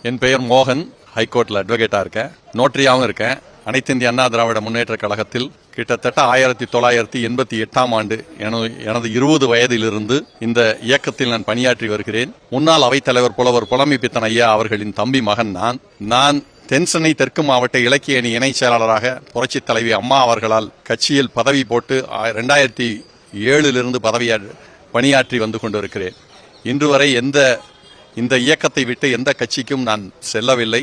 என் பெயர் மோகன். ஹைகோர்ட்ல அட்வொகேட்டா இருக்கேன், நோட்டரியாவும் இருக்கேன். அனைத்து இந்திய அண்ணா திராவிட முன்னேற்ற கழகத்தில் கிட்டத்தட்ட 1988ஆம் ஆண்டு எனது 20 வயதிலிருந்து இந்த இயக்கத்தில் நான் பணியாற்றி வருகிறேன். முன்னாள் அவைத்தலைவர் புலவர் புலமை பித்தன் ஐயா அவர்களின் தம்பி மகன் நான் தென்சென்னை தெற்கு மாவட்ட இலக்கிய அணி இணை செயலாளராக புரட்சித் தலைவி அம்மா அவர்களால் கட்சியில் பதவி போட்டு 2007 பணியாற்றி வந்து கொண்டிருக்கிறேன். இன்று வரை இந்த இயக்கத்தை விட்டு எந்த கட்சிக்கும் நான் செல்லவில்லை,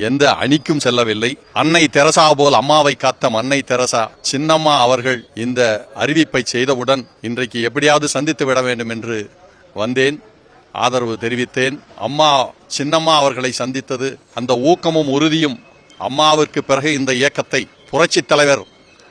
எந்த அணிக்கும் செல்லவில்லை. அன்னை தெரசா போல் அம்மாவை காத்த அன்னை தெரசா சின்னம்மா அவர்கள் இந்த அறிவிப்பை செய்தவுடன் இன்றைக்கு எப்படியாவது சந்தித்து விட வேண்டும் என்று வந்தேன், ஆதரவு தெரிவித்தேன். அம்மா சின்னம்மா அவர்களை சந்தித்தது அந்த ஊக்கமும் உறுதியும் அம்மாவிற்கு பிறகு இந்த இயக்கத்தை புரட்சித் தலைவர்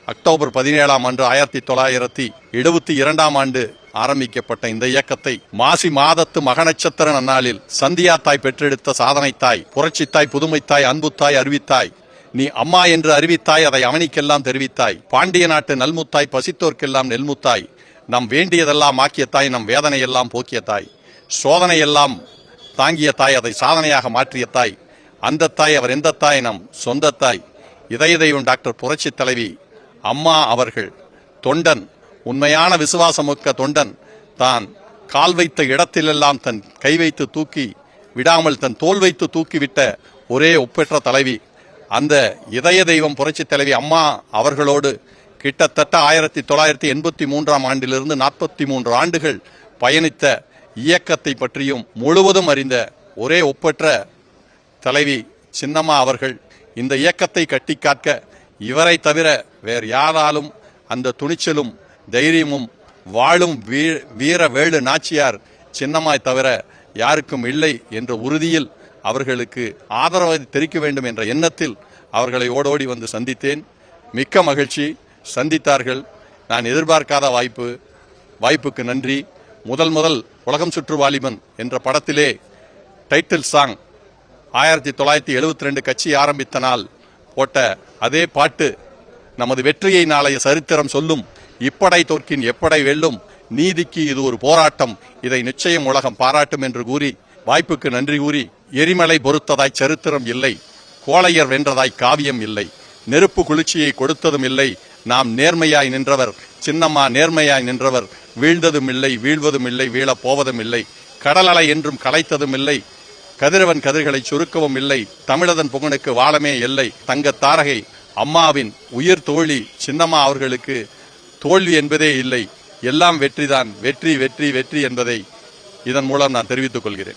அக்டோபர் 17ஆம் ஆண்டு 1972ஆம் ஆண்டு ஆரம்பிக்கப்பட்ட இந்த இயக்கத்தை மாசி மாதத்து மகநட்சத்திர நன்னாளில் சந்தியா தாய் பெற்றெடுத்த சாதனை தாய், புரட்சி தாய், புதுமை தாய், அன்பு தாய், அறிவித்தாய், நீ அம்மா என்று அறிவித்தாய், அதை அவனிக்கெல்லாம் தெரிவித்தாய், பாண்டிய நாட்டு நல்முத்தாய், பசித்தோர்க்கெல்லாம் நெல்முத்தாய், நம் வேண்டியதெல்லாம் ஆக்கிய தாய், நம் வேதனையெல்லாம் போக்கிய தாய், சோதனையெல்லாம் தாங்கிய தாய், அதை சாதனையாக மாற்றிய தாய், அந்த தாய் அவர் எந்த தாய்? நம் சொந்த தாய், இதய தெய்வம் டாக்டர் புரட்சி தலைவி அம்மா அவர்கள். தொண்டன், உண்மையான விசுவாசமுக்க தொண்டன் தான் கால் வைத்த இடத்திலெல்லாம் தன் கை வைத்து தூக்கி விடாமல் தன் தோல் வைத்து தூக்கிவிட்ட ஒரே ஒப்பற்ற தலைவி. அந்த இதய தெய்வம் புரட்சி தலைவி அம்மா அவர்களோடு கிட்டத்தட்ட 1983ஆம் ஆண்டிலிருந்து 43 ஆண்டுகள் பயணித்த இயக்கத்தை பற்றியும் முழுவதும் அறிந்த ஒரே ஒப்பற்ற தலைவி சின்னம்மா அவர்கள். இந்த இயக்கத்தை கட்டி காக்க இவரை தவிர வேறு யாராலும் அந்த துணிச்சலும் தைரியமும் வாழும் வீர வேலு நாச்சியார் சின்னம்மாய் தவிர யாருக்கும் இல்லை என்ற உறுதியில் அவர்களுக்கு ஆதரவை தெரிவிக்க வேண்டும் என்ற எண்ணத்தில் அவர்களை ஓடோடி வந்து சந்தித்தேன். மிக்க மகிழ்ச்சி. சந்தித்தார்கள். நான் எதிர்பார்க்காத வாய்ப்புக்கு நன்றி. முதல் உலகம் சுற்று வாலிபன் என்ற படத்திலே டைட்டில் சாங் 1972 கட்சி ஆரம்பித்த நாள் போட்ட அதே பாட்டு நமது வெற்றியை நாளைய சரித்திரம் சொல்லும், இப்படை தோற்கின் எப்படை வெல்லும், நீதிக்கு இது ஒரு போராட்டம், இதை நிச்சயம் உலகம் பாராட்டும் என்று கூறி வாய்ப்புக்கு நன்றி கூறி, எரிமலை பொறுத்ததாய் சரித்திரம் இல்லை, கோளையர் வென்றதாய் காவியம் இல்லை, நெருப்பு குளிர்ச்சியை கொடுத்ததும் இல்லை, நாம் நேர்மையாய் நின்றவர், சின்னம்மா நேர்மையாய் நின்றவர், வீழ்ந்ததும் இல்லை, வீழ்வதும் இல்லை, வீழப் போவதும் இல்லை, கடலலை என்றும் கலைத்ததும் இல்லை, கதிரவன் கதிர்களை சுருக்கவும் இல்லை, தமிழதன் புகனுக்கு வாழமே இல்லை, தங்க தாரகை அம்மாவின் உயிர் தோழி சின்னம்மா அவர்களுக்கு தோல்வி என்பதே இல்லை, எல்லாம் வெற்றிதான், வெற்றி வெற்றி வெற்றி என்பதை இதன் மூலம் நான் தெரிவித்துக் கொள்கிறேன்.